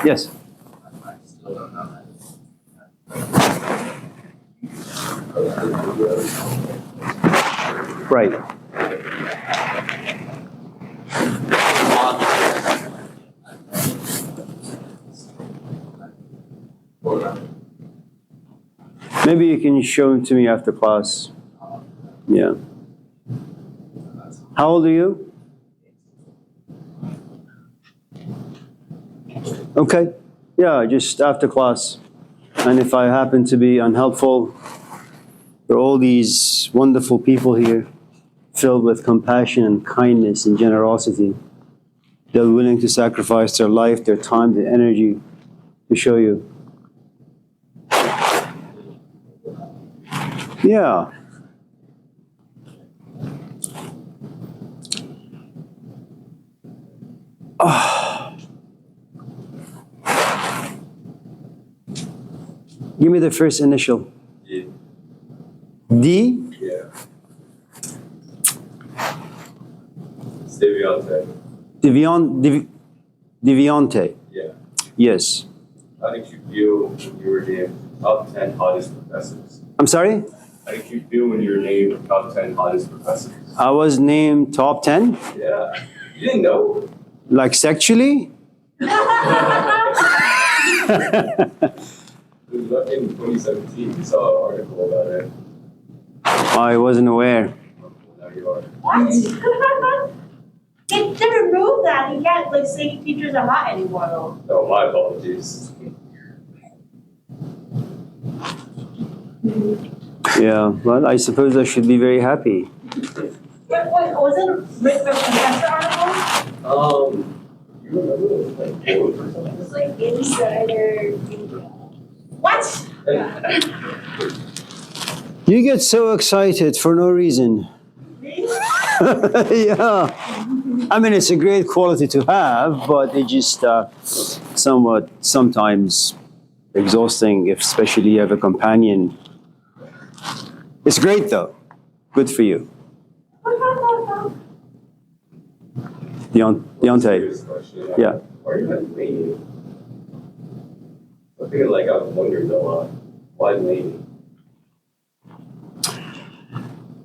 Yes. I still don't know Right. Maybe you can show them to me after class. Yeah. How old are you? Okay. Yeah, just after class. And if I happen to be unhelpful, there are all these wonderful people here, filled with compassion and kindness and generosity. They're willing to sacrifice their life, their time, their energy to show you. Yeah. Give me the first initial. Yeah. D? Yeah. Steviante. Deviante. Yeah. Yes. How did you feel when you were named top 10 hottest professors? I'm sorry? How did you feel when you were named top 10 hottest professors? I was named top 10? Yeah. You didn't know? Like sexually? It was back in 2017. We saw an article about it. I wasn't aware. Now you are. What? They removed that. You can't like say teachers are hot anymore though. Oh, my apologies. Yeah, well, I suppose I should be very happy. Wait, was it a written professor article? You remember it was like It was like insider. What? You get so excited for no reason. Yeah. I mean, it's a great quality to have, but it just somewhat sometimes exhausting, if especially you have a companion. It's great though. Good for you. Deontay. serious question. Yeah. Why are you not Laney? I think like I've wondered a lot. Why Laney?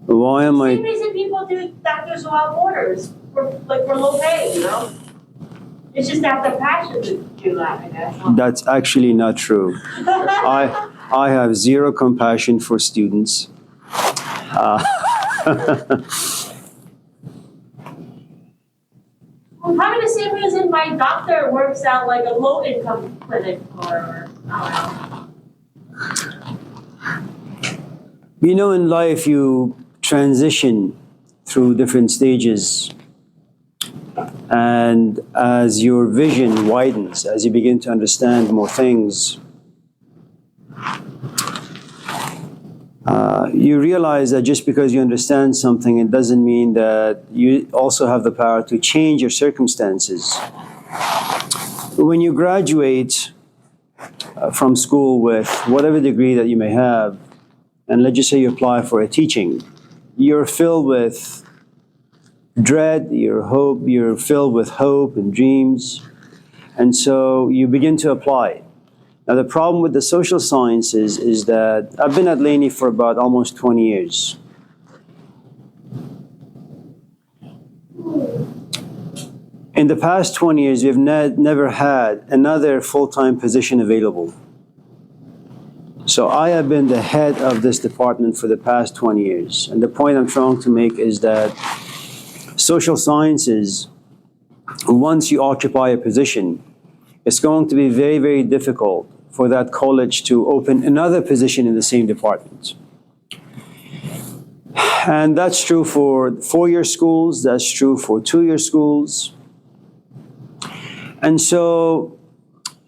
Why am Same I? reason people do Doctors Without Borders for low pay, you know? It's just not the passion to do that, I guess. That's actually not true. I have zero compassion for students. Probably the same reason my doctor works at like a low income clinic or I don't know. You know, in life, you transition through different stages. And as your vision widens, as you begin to understand more things, you realize that just because you understand something, it doesn't mean that you also have the power to change your circumstances. When you graduate from school with whatever degree that you may have, and let's just say you apply for a teaching, you're filled with dread, you're filled with hope and dreams, and so you begin to apply. Now the problem with the social sciences is that I've been at Laney for about almost 20 years. In the past 20 years, we've never had another full-time position available. So I have been the head of this department for the past 20 years. And the point I'm trying to make is that social sciences, once you occupy a position, it's going to be very, very difficult for that college to open another position in the same department. And that's true for four-year schools, that's true for two-year schools. And so,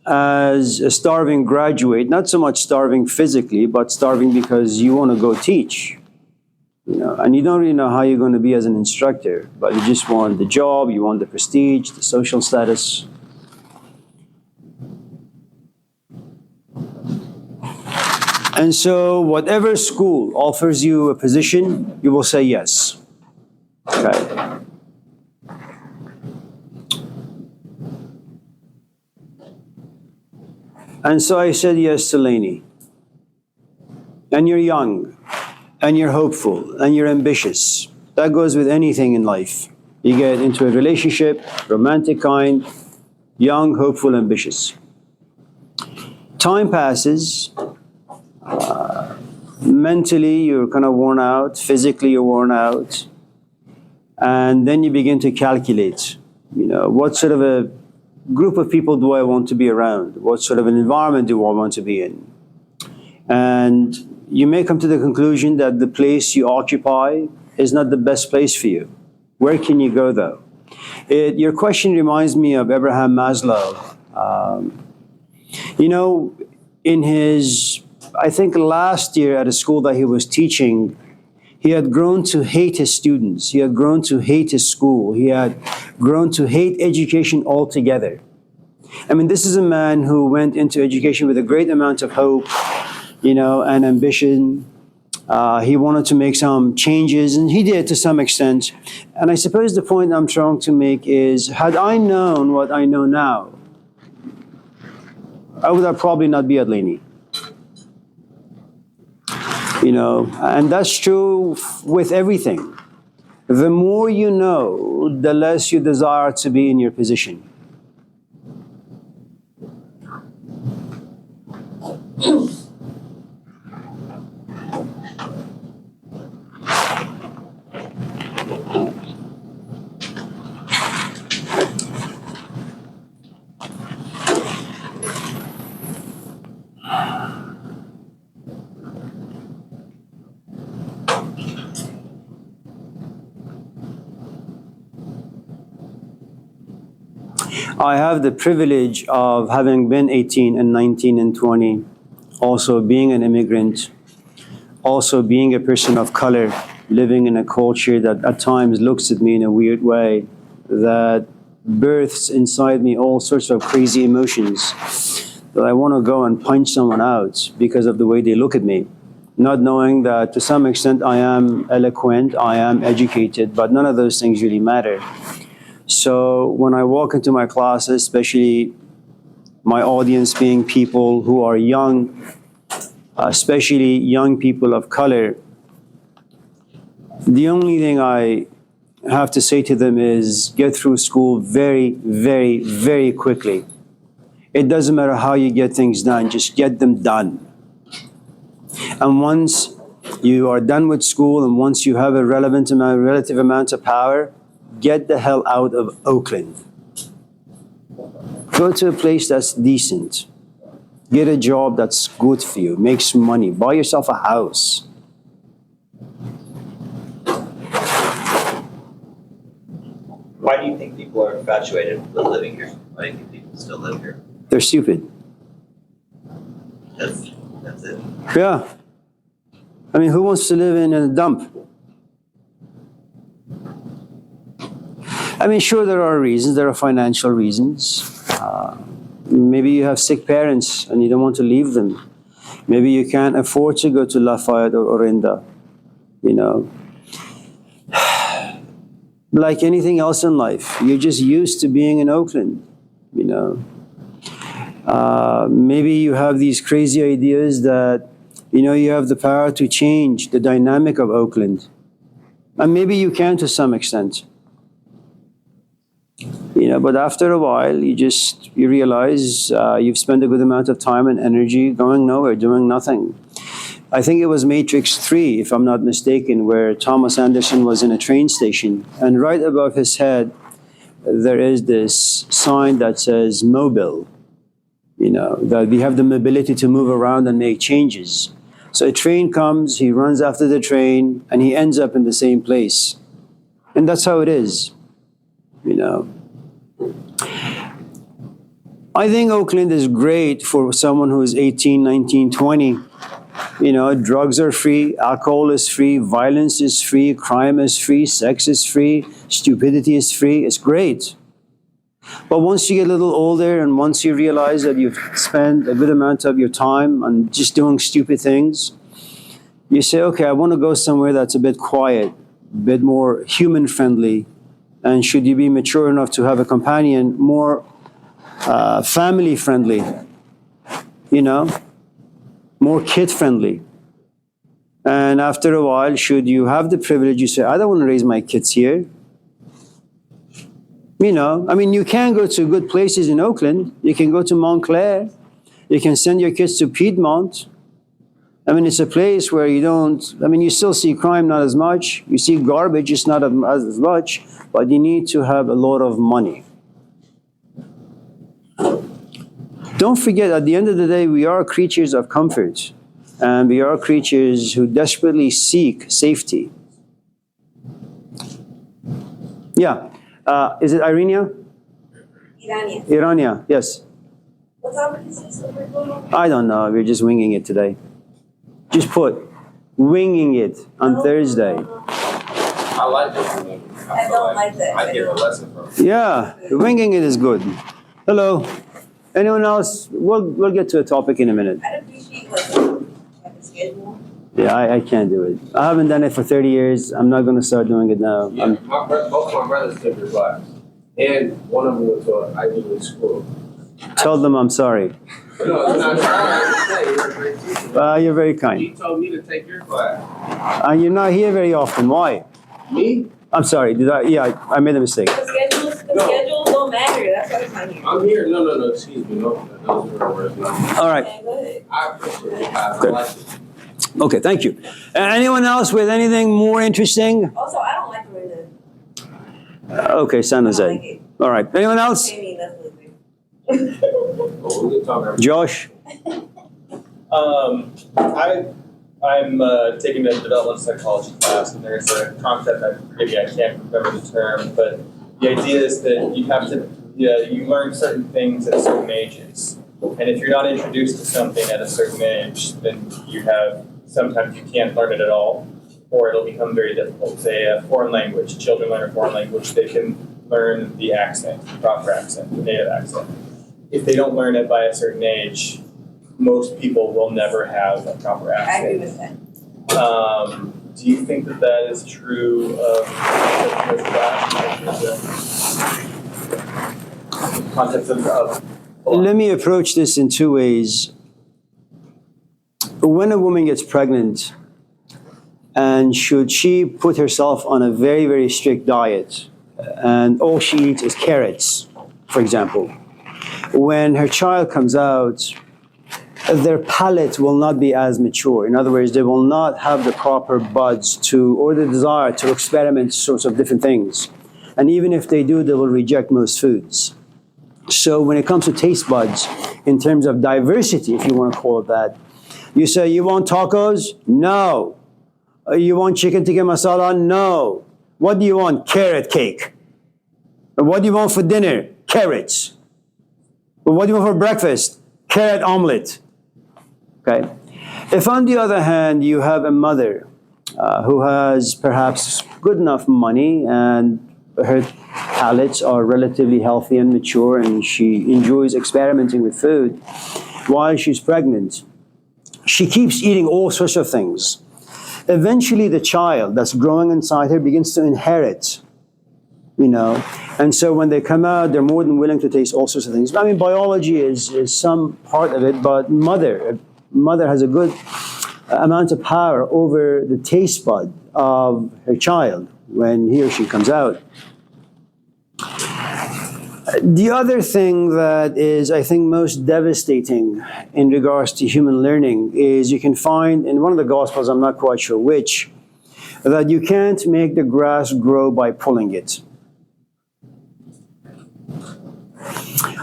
as a starving graduate, not so much starving physically, but starving because you want to go teach. You know, and you don't really know how you're going to be as an instructor, but you just want the job, you want the prestige, the social status. And so whatever school offers you a position, you will say yes. Okay. And so I said yes to Lainey. And you're young, and you're hopeful, and you're ambitious. That goes with anything in life. You get into a relationship, romantic kind, young, hopeful, ambitious. Time passes. Mentally, you're kind of worn out. Physically, you're worn out. And then you begin to calculate, what sort of a group of people do I want to be around? What sort of an environment do I want to be in? And you may come to the conclusion that the place you occupy is not the best place for you. Where can you go, though? Your question reminds me of Abraham Maslow. In his, I think last year at a school that he was teaching, he had grown to hate his students. He had grown to hate his school. He had grown to hate education altogether. I mean, this is a man who went into education with a great amount of hope, and ambition. He wanted to make some changes, and he did to some extent. And I suppose the point I'm trying to make is, had I known what I know now, I would have probably not be at Laney. And that's true with everything. The more you know, the less you desire to be in your position. I have the privilege of having been 18 and 19 and 20, also being an immigrant, also being a person of color, living in a culture that at times looks at me in a weird way, that births inside me all sorts of crazy emotions, that I want to go and punch someone out because of the way they look at me, not knowing that to some extent I am eloquent, I am educated, but none of those things really matter. So when I walk into my classes, especially my audience being people who are young, especially young people of color, the only thing I have to say to them is get through school very, very, very quickly. It doesn't matter how you get things done, just get them done. And once you are done with school and once you have a relative amount of power, get the hell out of Oakland. Go to a place that's decent. Get a job that's good for you, make some money, buy yourself a house. Why do you think people are infatuated with living here? Why do you think people still live here? They're stupid. That's it. Yeah. I mean, who wants to live in a dump? I mean, sure, there are reasons. There are financial reasons. Maybe you have sick parents and you don't want to leave them. Maybe you can't afford to go to Lafayette or Orinda. Like anything else in life, you're just used to being in Oakland. Maybe you have these crazy ideas that, you have the power to change the dynamic of Oakland. And maybe you can to some extent. But after a while, you realize you've spent a good amount of time and energy going nowhere, doing nothing. I think it was Matrix 3, if I'm not mistaken, where Thomas Anderson was in a train station, and right above his head, there is this sign that says mobile, that we have the mobility to move around and make changes. So a train comes, he runs after the train, and he ends up in the same place. And that's how it is. I think Oakland is great for someone who is 18, 19, 20. Drugs are free, alcohol is free, violence is free, crime is free, sex is free, stupidity is free. It's great. But once you get a little older and once you realize that you've spent a good amount of your time on just doing stupid things, you say, okay, I want to go somewhere that's a bit quiet, a bit more human-friendly, and should you be mature enough to have a companion, more family-friendly. you know, more kid-friendly. And after a while, should you have the privilege, you say, I don't want to raise my kids here. You know, I mean, you can go to good places in Oakland. You can go to Montclair. You can send your kids to Piedmont. I mean, it's a place where you don't, I mean, you still see crime, not as much. You see garbage, it's not as much, but you need to have a lot of money. Don't forget, at the end of the day, we are creatures of comfort. And we are creatures who desperately seek safety. Yeah. Is it Irania? Irania. Irania, yes. What topic is this that we're going on? I don't know. We're just winging it today. Just put winging it on Thursday. I like this one. I don't like that. I get a lesson from it. Yeah, winging it is good. Hello. Anyone else? We'll get to a topic in a minute. I'd appreciate like a schedule. Yeah, I can't do it. I haven't done it for 30 years. I'm not going to start doing it now. Yeah, both my brothers took your class. And one of them went to an Ivy League school. Tell them I'm sorry. No, it's not trying. You're a great teacher. You're very kind. He told me to take your class. You're not here very often. Why? Me? I'm sorry. Yeah, I made a mistake. The schedules don't matter. That's why it's not here. I'm here. No. Excuse me. No, those are words. All right. Okay, go ahead. I appreciate it. I like it. Okay, thank you. Anyone else with anything more interesting? Also, I don't like Miranda. Okay, San I don't like Jose. it. All right. Anyone else? Jamie, that's with me. Oh, we can talk about Josh? I'm taking a development psychology class, and there's a concept maybe I can't remember the term, but the idea is that you have to you learn certain things at certain ages, and if you're not introduced to something at a certain age, then sometimes you can't learn it at all, or it'll become very difficult. Say a foreign language, children learn a foreign language, they can learn the accent, the proper accent, the native accent. If they don't learn it by a certain age, most people will never have a proper I agree accent. with that. Do you think that is true of concepts of Let me approach this in two ways. When a woman gets pregnant, and should she put herself on a very, very strict diet, and all she eats is carrots, for example, when her child comes out, their palate will not be as mature. In other words, they will not have the proper buds or the desire to experiment sorts of different things. And even if they do, they will reject most foods. So when it comes to taste buds, in terms of diversity, if you want to call it that, you say, you want tacos? No. You want chicken tikka masala? No. What do you want? Carrot cake. And what do you want for dinner? Carrots. Well, what do you want for breakfast? Carrot omelet. Okay. If on the other hand, you have a mother who has perhaps good enough money and her palates are relatively healthy and mature and she enjoys experimenting with food while she's pregnant, she keeps eating all sorts of things. Eventually, the child that's growing inside her begins to inherit, and so when they come out, they're more than willing to taste all sorts of things. I mean, biology is some part of it, but mother has a good amount of power over the taste bud of her child when he or she comes out. The other thing that is, I think, most devastating in regards to human learning is you can find in one of the Gospels, I'm not quite sure which, that you can't make the grass grow by pulling it.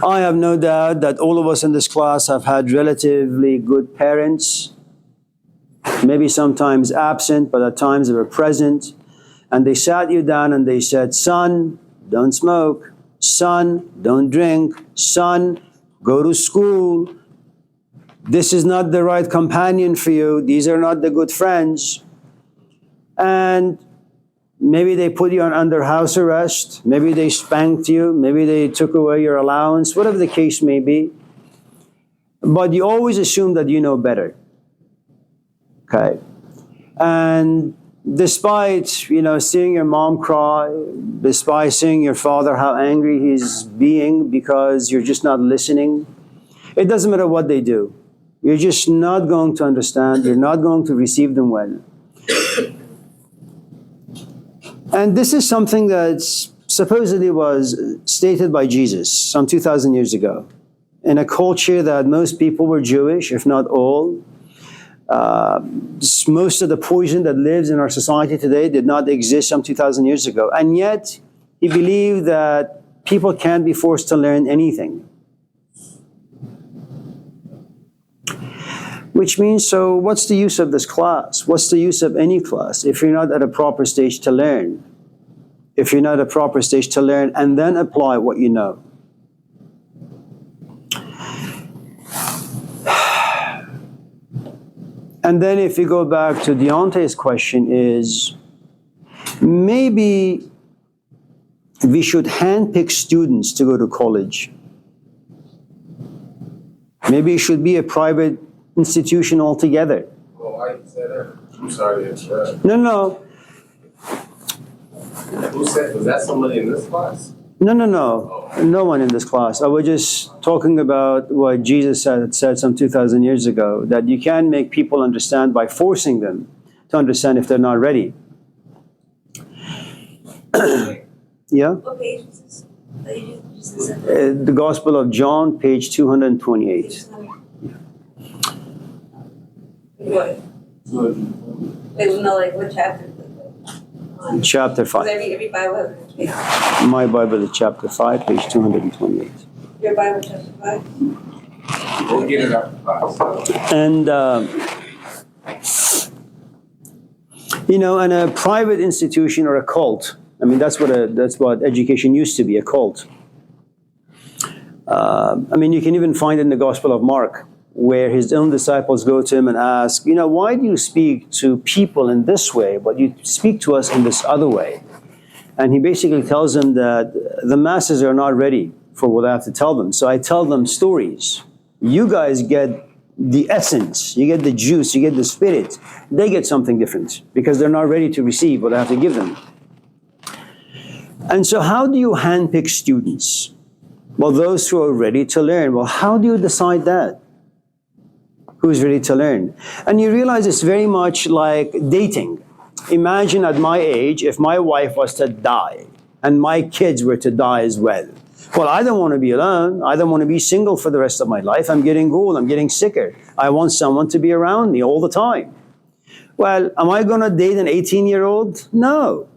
I have no doubt that all of us in this class have had relatively good parents, maybe sometimes absent, but at times they were present, and they sat you down and they said, son, don't smoke. Son, don't drink. Son, go to school. This is not the right companion for you. These are not the good friends. And maybe they put you under house arrest. Maybe they spanked you. Maybe they took away your allowance, whatever the case may be. But you always assume that you know better. Okay? And despite, seeing your mom cry, despite seeing your father how angry he's being because you're just not listening, it doesn't matter what they do. You're just not going to understand. You're not going to receive them well. And this is something that supposedly was stated by Jesus some 2,000 years ago, in a culture that most people were Jewish, if not all. Most of the poison that lives in our society today did not exist some 2,000 years ago. And yet, he believed that people can't be forced to learn anything. Which means, so what's the use of this class? What's the use of any class if you're not at a proper stage to learn? If you're not at a proper stage to learn and then apply what you know. And then if you go back to Deontay's question is, maybe we should handpick students to go to college. Maybe it should be a private institution altogether. Well, why you said that? I'm sorry to interrupt. No. Who said, was that somebody in this class? No. No one in this class. I was just talking about what Jesus said some 2,000 years ago, that you can't make people understand by forcing them to understand if they're not ready. Yeah? What page is this? That you just said? The Gospel of John, page 228. What? Wait, no, like what chapter? Chapter 5. Every Bible has a page. My Bible is chapter 5, page 228. Your Bible chapter 5? We'll get it after class. And, in a private institution or a cult, I mean, that's what education used to be, a cult. You can even find it in the Gospel of Mark, where his own disciples go to him and ask, why do you speak to people in this way, but you speak to us in this other way? And he basically tells them that the masses are not ready for what I have to tell them. So I tell them stories. You guys get the essence, you get the juice, you get the spirit. They get something different because they're not ready to receive what I have to give them. And so how do you handpick students? Well, those who are ready to learn. Well, how do you decide that? Who's ready to learn? And you realize it's very much like dating. Imagine at my age, if my wife was to die and my kids were to die as well. Well, I don't want to be alone. I don't want to be single for the rest of my life. I'm getting old. I'm getting sicker. I want someone to be around me all the time. Well, am I going to date an 18-year-old? No.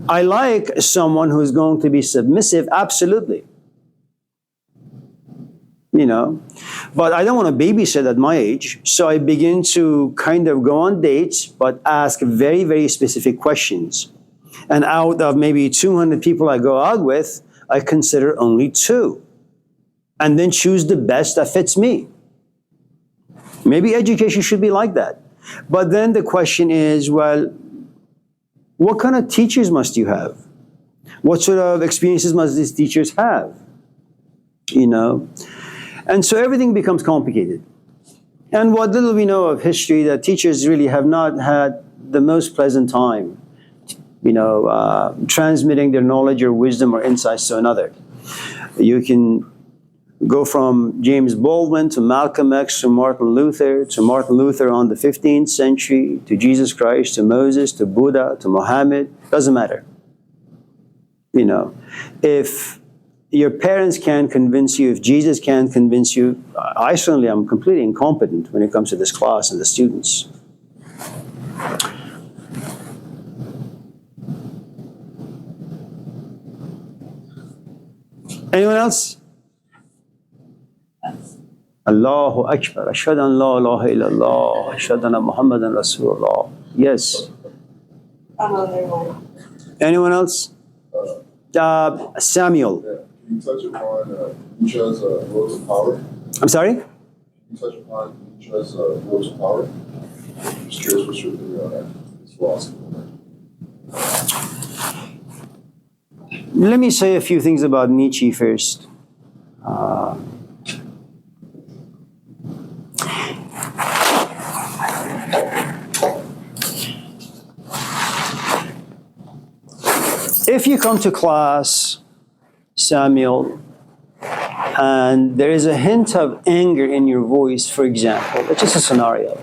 I like someone who's going to be submissive, absolutely. But I don't want to babysit at my age, so I begin to kind of go on dates, but ask very, very specific questions. And out of maybe 200 people I go out with, I consider only 2. And then choose the best that fits me. Maybe education should be like that. But then the question is, well, what kind of teachers must you have? What sort of experiences must these teachers have? And so everything becomes complicated. And what little we know of history, that teachers really have not had the most pleasant time, transmitting their knowledge or wisdom or insights to another. You can go from James Baldwin to Malcolm X to Martin Luther on the 15th century, to Jesus Christ, to Moses, to Buddha, to Muhammad, doesn't matter. If your parents can't convince you, if Jesus can't convince you, I certainly am completely incompetent when it comes to this class and the students. Anyone else? Allahu Akbar. Ashhadu an la ilaha illallah. Ashhadu anna Muhammadan Rasulullah. Yes. Anyone else? Samuel. Can you touch upon Nietzsche's rules of power? I'm sorry? Can you touch upon Nietzsche's rules of power? I'm just curious what's your theory on that. His philosophy. Let me say a few things about Nietzsche first. If you come to class, Samuel, and there is a hint of anger in your voice, for example, it's just a scenario.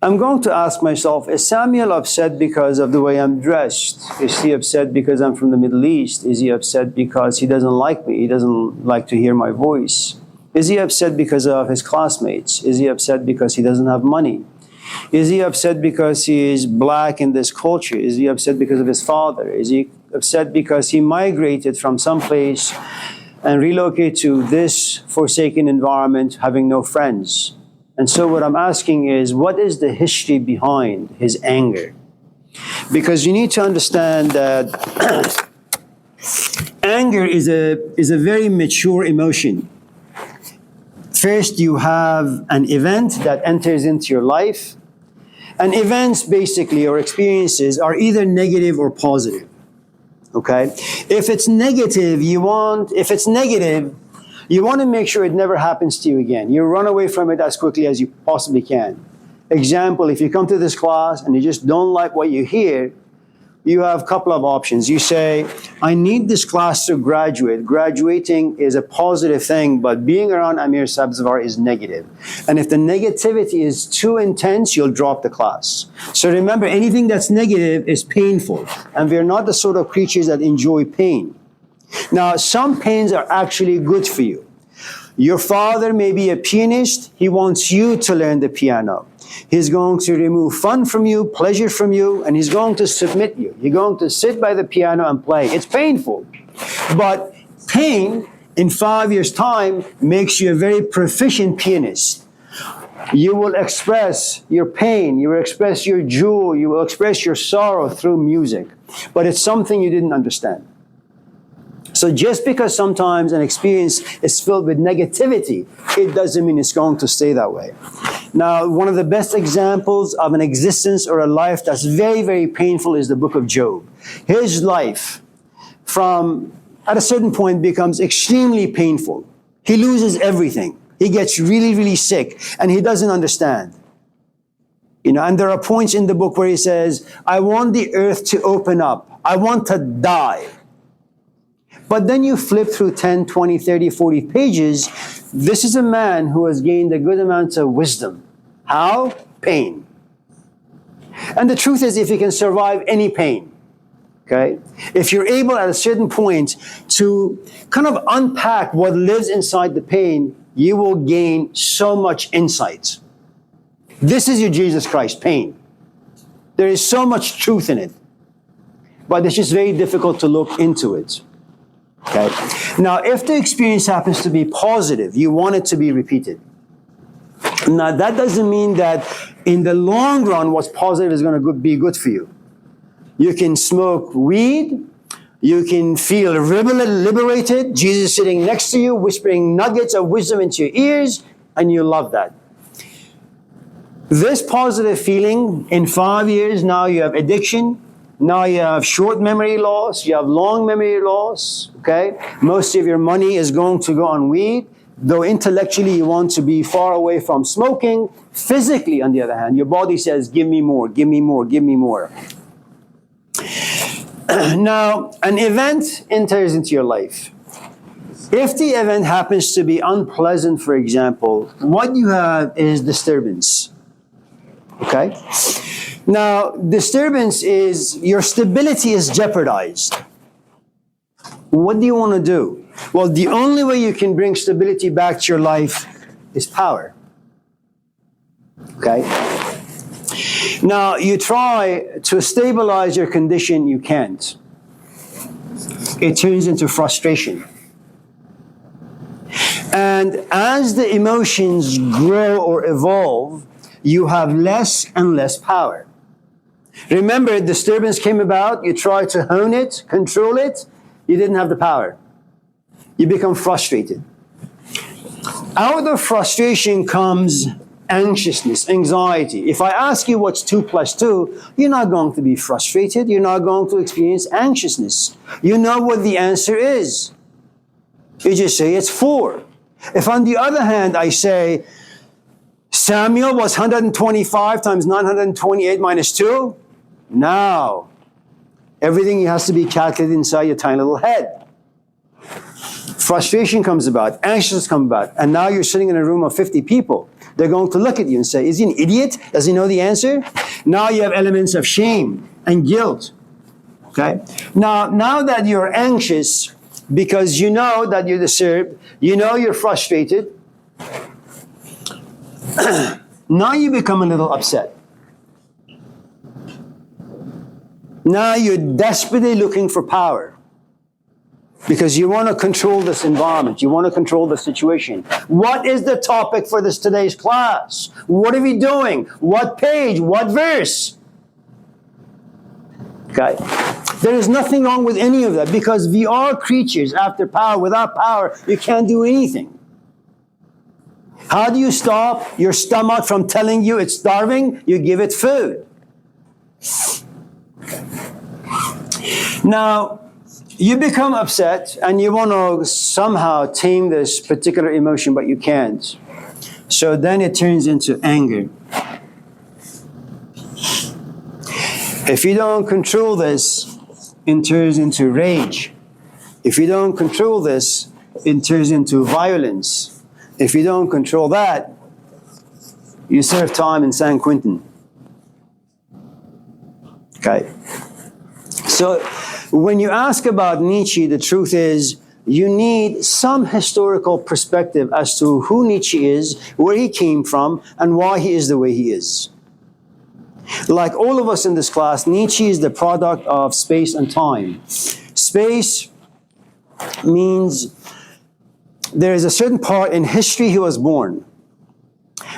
I'm going to ask myself, is Samuel upset because of the way I'm dressed? Is he upset because I'm from the Middle East? Is he upset because he doesn't like me? He doesn't like to hear my voice? Is he upset because of his classmates? Is he upset because he doesn't have money? Is he upset because he is black in this culture? Is he upset because of his father? Is he upset because he migrated from someplace and relocated to this forsaken environment, having no friends? And so what I'm asking is, what is the history behind his anger? Because you need to understand that anger is a very mature emotion. First, you have an event that enters into your life. And events, basically, or experiences, are either negative or positive. Okay? If it's negative, you want to make sure it never happens to you again. You run away from it as quickly as you possibly can. Example, if you come to this class and you just don't like what you hear, you have a couple of options. You say, I need this class to graduate. Graduating is a positive thing, but being around Amir Sabzvar is negative. And if the negativity is too intense, you'll drop the class. So remember, anything that's negative is painful. And we're not the sort of creatures that enjoy pain. Now, some pains are actually good for you. Your father may be a pianist. He wants you to learn the piano. He's going to remove fun from you, pleasure from you, and he's going to submit you. You're going to sit by the piano and play. It's painful. But pain, in 5 years' time, makes you a very proficient pianist. You will express your pain. You will express your joy. You will express your sorrow through music. But it's something you didn't understand. So just because sometimes an experience is filled with negativity, it doesn't mean it's going to stay that way. Now, one of the best examples of an existence or a life that's very, very painful is the book of Job. His life, at a certain point, becomes extremely painful. He loses everything. He gets really, really sick, and he doesn't understand. And there are points in the book where he says, I want the earth to open up. I want to die. But then you flip through 10, 20, 30, 40 pages. This is a man who has gained a good amount of wisdom. How? Pain. And the truth is, if you can survive any pain, okay? If you're able at a certain point to kind of unpack what lives inside the pain, you will gain so much insight. This is your Jesus Christ, pain. There is so much truth in it. But it's just very difficult to look into it. Okay. Now, if the experience happens to be positive, you want it to be repeated. Now, that doesn't mean that in the long run, what's positive is going to be good for you. You can smoke weed. You can feel liberated. Jesus sitting next to you, whispering nuggets of wisdom into your ears, and you love that. This positive feeling, in 5 years, now you have addiction. Now you have short memory loss, you have long memory loss, okay? Most of your money is going to go on weed, though intellectually you want to be far away from smoking. Physically, on the other hand, your body says, give me more, give me more, give me more. Now, an event enters into your life. If the event happens to be unpleasant, for example, what you have is disturbance, okay? Now, disturbance is your stability is jeopardized. What do you want to do? Well, the only way you can bring stability back to your life is power. Okay? Now, you try to stabilize your condition, you can't. It turns into frustration. And as the emotions grow or evolve, you have less and less power. Remember, disturbance came about, you tried to hone it, control it, you didn't have the power. You become frustrated. Out of frustration comes anxiousness, anxiety. If I ask you what's 2 plus 2, you're not going to be frustrated, you're not going to experience anxiousness. You know what the answer is. You just say it's 4. If on the other hand I say, Samuel was 125 times 928 minus 2, now Everything has to be calculated inside your tiny little head. Frustration comes about, anxiousness comes about, and now you're sitting in a room of 50 people. They're going to look at you and say, is he an idiot? Does he know the answer? Now you have elements of shame and guilt. Okay? Now that you're anxious because you know that you're disturbed, you know you're frustrated, now you become a little upset. Now you're desperately looking for power because you want to control this environment. You want to control the situation. What is the topic for today's class? What are we doing? What page? What verse? Okay. There is nothing wrong with any of that because we are creatures after power. Without power, you can't do anything. How do you stop your stomach from telling you it's starving? You give it food. Now, you become upset and you want to somehow tame this particular emotion, but you can't. So then it turns into anger. If you don't control this, it turns into rage. If you don't control this, it turns into violence. If you don't control that, you serve time in San Quentin. Okay? So when you ask about Nietzsche, the truth is you need some historical perspective as to who Nietzsche is, where he came from, and why he is the way he is. Like all of us in this class, Nietzsche is the product of space and time. Space means there is a certain part in history he was born.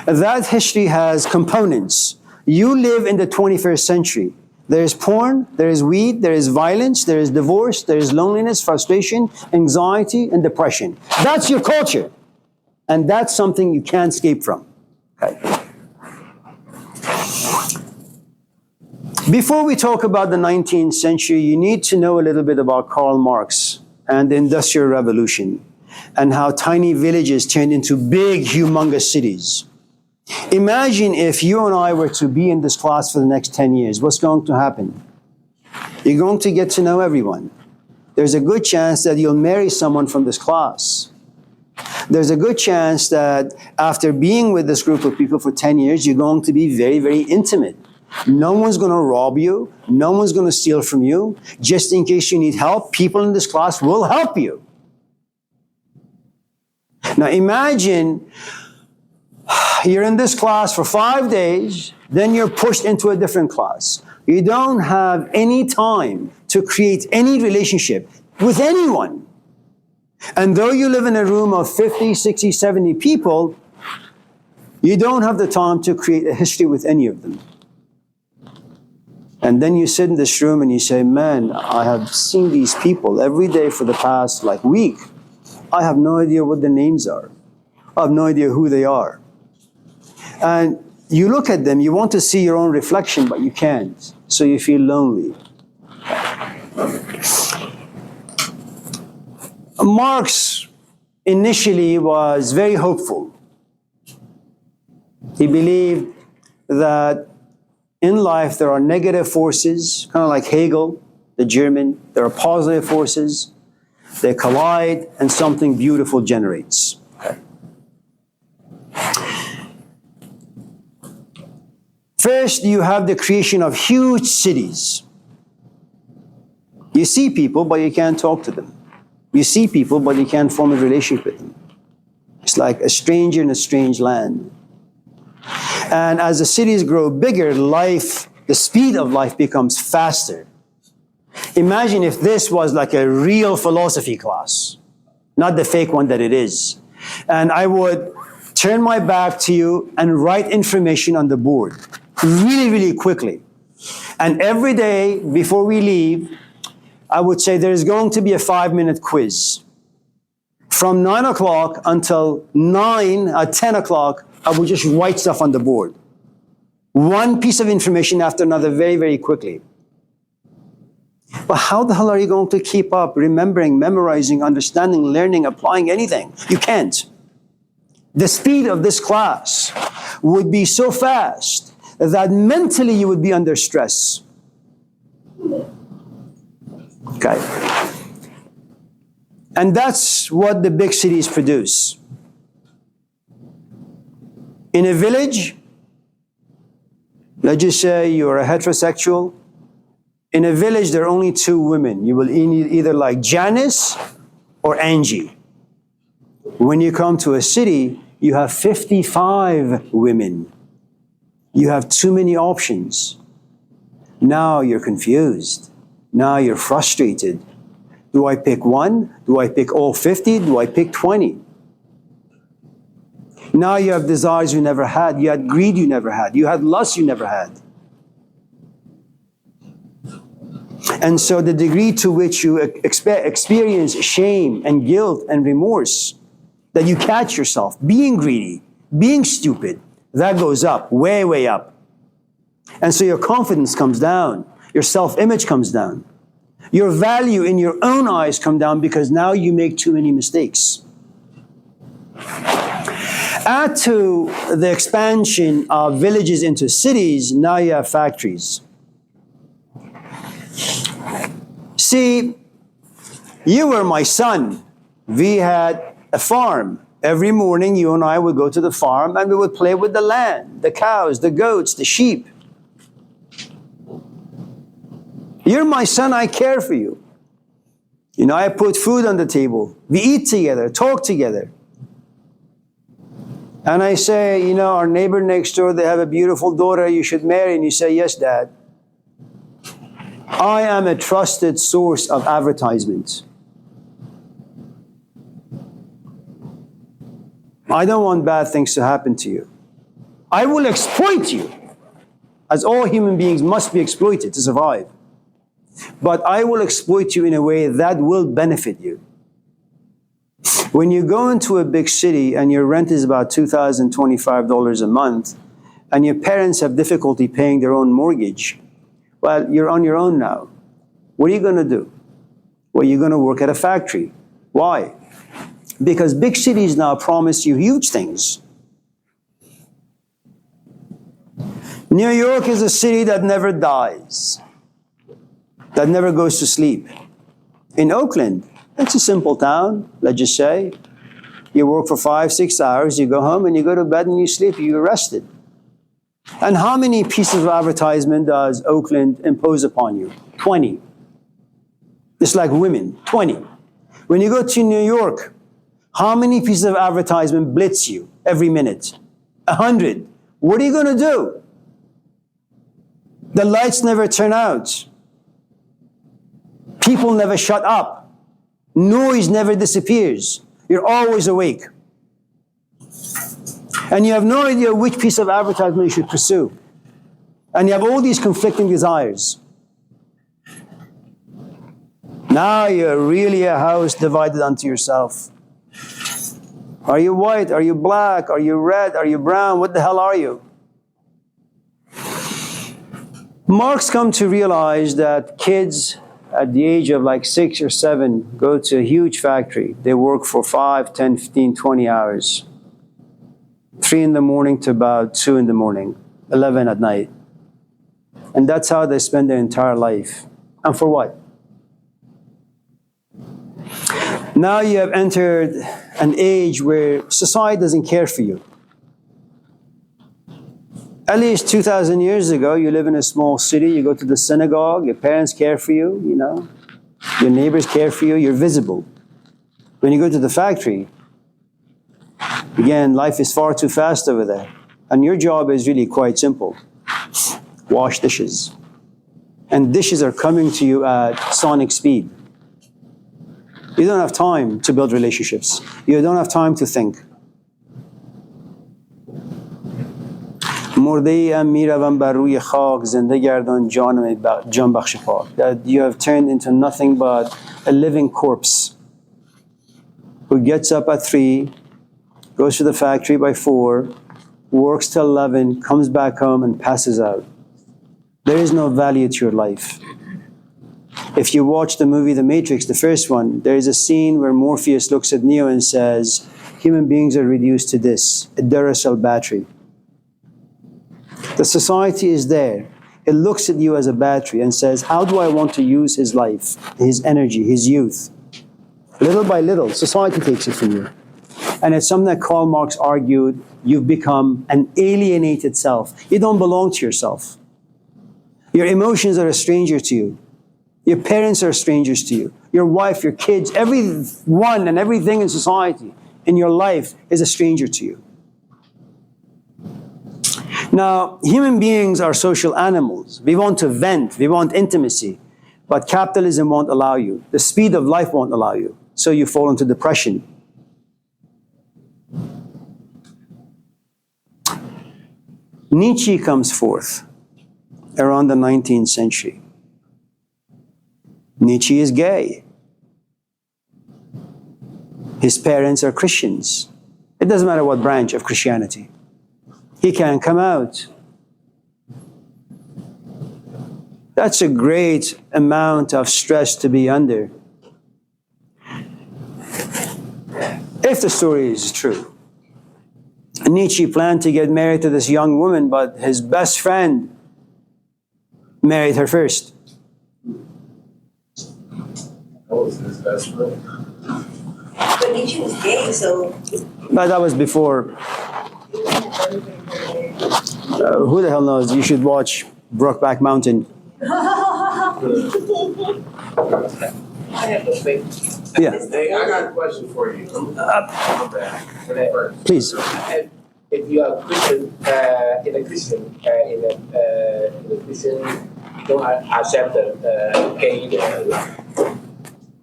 That history has components. You live in the 21st century. There is porn, there is weed, there is violence, there is divorce, there is loneliness, frustration, anxiety, and depression. That's your culture. And that's something you can't escape from. Okay. Before we talk about the 19th century, you need to know a little bit about Karl Marx and the Industrial Revolution and how tiny villages turned into big, humongous cities. Imagine if you and I were to be in this class for the next 10 years. What's going to happen? You're going to get to know everyone. There's a good chance that you'll marry someone from this class. There's a good chance that after being with this group of people for 10 years, you're going to be very, very intimate. No one's going to rob you. No one's going to steal from you. Just in case you need help, people in this class will help you. Now imagine you're in this class for 5 days, then you're pushed into a different class. You don't have any time to create any relationship with anyone. And though you live in a room of 50, 60, 70 people, you don't have the time to create a history with any of them. And then you sit in this room and you say, man, I have seen these people every day for the past week. I have no idea what their names are. I have no idea who they are. And you look at them, you want to see your own reflection, but you can't. So you feel lonely. Marx initially was very hopeful. He believed that in life there are negative forces, kind of like Hegel, the German. There are positive forces. They collide and something beautiful generates. First, you have the creation of huge cities. You see people, but you can't talk to them. You see people, but you can't form a relationship with them. It's like a stranger in a strange land. And as the cities grow bigger, the speed of life becomes faster. Imagine if this was like a real philosophy class, not the fake one that it is. And I would turn my back to you and write information on the board really, really quickly. And every day before we leave, I would say there's going to be a 5-minute quiz. From 9 o'clock until 10 o'clock, I would just write stuff on the board. One piece of information after another very, very quickly. But how the hell are you going to keep up remembering, memorizing, understanding, learning, applying anything? You can't. The speed of this class would be so fast that mentally you would be under stress. Okay. And that's what the big cities produce. In a village, let's just say you're a heterosexual. In a village, there are only two women. You will either like Janice or Angie. When you come to a city, you have 55 women. You have too many options. Now you're confused. Now you're frustrated. Do I pick one? Do I pick all 50? Do I pick 20? Now you have desires you never had. You had greed you never had. You had lust you never had. And so the degree to which you experience shame and guilt and remorse, that you catch yourself being greedy, being stupid, that goes up, way, way up. And so your confidence comes down. Your self-image comes down. Your value in your own eyes come down because now you make too many mistakes. Add to the expansion of villages into cities, now you have factories. See, you were my son. We had a farm. Every morning you and I would go to the farm and we would play with the land, the cows, the goats, the sheep. You're my son, I care for you. You know, I put food on the table. We eat together, talk together. And I say, you know, our neighbor next door, they have a beautiful daughter you should marry. And you say, yes, Dad. I am a trusted source of advertisements. I don't want bad things to happen to you. I will exploit you, as all human beings must be exploited to survive. But I will exploit you in a way that will benefit you. When you go into a big city and your rent is about $2,025 a month, and your parents have difficulty paying their own mortgage, well, you're on your own now. What are you going to do? Well, you're going to work at a factory. Why? Because big cities now promise you huge things. New York is a city that never dies, that never goes to sleep. In Oakland, it's a simple town, let's just say. You work for 5-6 hours, you go home and you go to bed and you sleep, you're rested. And how many pieces of advertisement does Oakland impose upon you? 20. Just like women, 20. When you go to New York, how many pieces of advertisement blitz you every minute? 100. What are you going to do? The lights never turn out. People never shut up. Noise never disappears. You're always awake. And you have no idea which piece of advertisement you should pursue. And you have all these conflicting desires. Now you're really a house divided unto yourself. Are you white? Are you black? Are you red? Are you brown? What the hell are you? Marx come to realize that kids at the age of like 6 or 7 go to a huge factory. They work for 5, 10, 15, 20 hours. 3 in the morning to about 2 in the morning, 11 at night. And that's how they spend their entire life. And for what? Now you have entered an age where society doesn't care for you. At least 2,000 years ago, you live in a small city, you go to the synagogue, your parents care for you, you know, your neighbors care for you, you're visible. When you go to the factory, again, life is far too fast over there. And your job is really quite simple. Wash dishes. And dishes are coming to you at sonic speed. You don't have time to build relationships. You don't have time to think. مرده ام میروم بر روی خاک زنده گردان جان بخش پاک. That you have turned into nothing but a living corpse who gets up at 3, goes to the factory by 4, works till 11, comes back home and passes out. There is no value to your life. If you watch the movie The Matrix, the first one, there is a scene where Morpheus looks at Neo and says, human beings are reduced to this, a Duracell battery. The society is there. It looks at you as a battery and says, how do I want to use his life, his energy, his youth? Little by little, society takes it from you. And it's something that Karl Marx argued, you've become an alienated self. You don't belong to yourself. Your emotions are a stranger to you. Your parents are strangers to you. Your wife, your kids, everyone and everything in society, in your life, is a stranger to you. Now, human beings are social animals. We want to vent, we want intimacy, but capitalism won't allow you. The speed of life won't allow you. So you fall into depression. Nietzsche comes forth around the 19th century. Nietzsche is gay. His parents are Christians. It doesn't matter what branch of Christianity. He can't come out. That's a great amount of stress to be under. If the story is true. Nietzsche planned to get married to this young woman, but his best friend married her first. That was his best friend. But Nietzsche was gay, so. But that was before. Who the hell knows? You should watch Brokeback Mountain. I have to think. Yeah, Hey, I got a question for you. First. please. If you are Christian, in a Christian, in a Christian, you don't accept the gay life.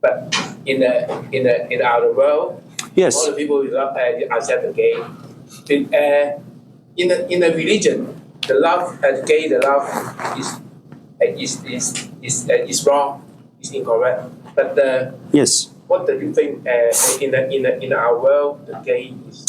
But in the outer world, Yes. all the people will not accept the gay. In the religion, the love, the gay, the love is wrong, is incorrect. But Yes. what do you think in our world, the gay is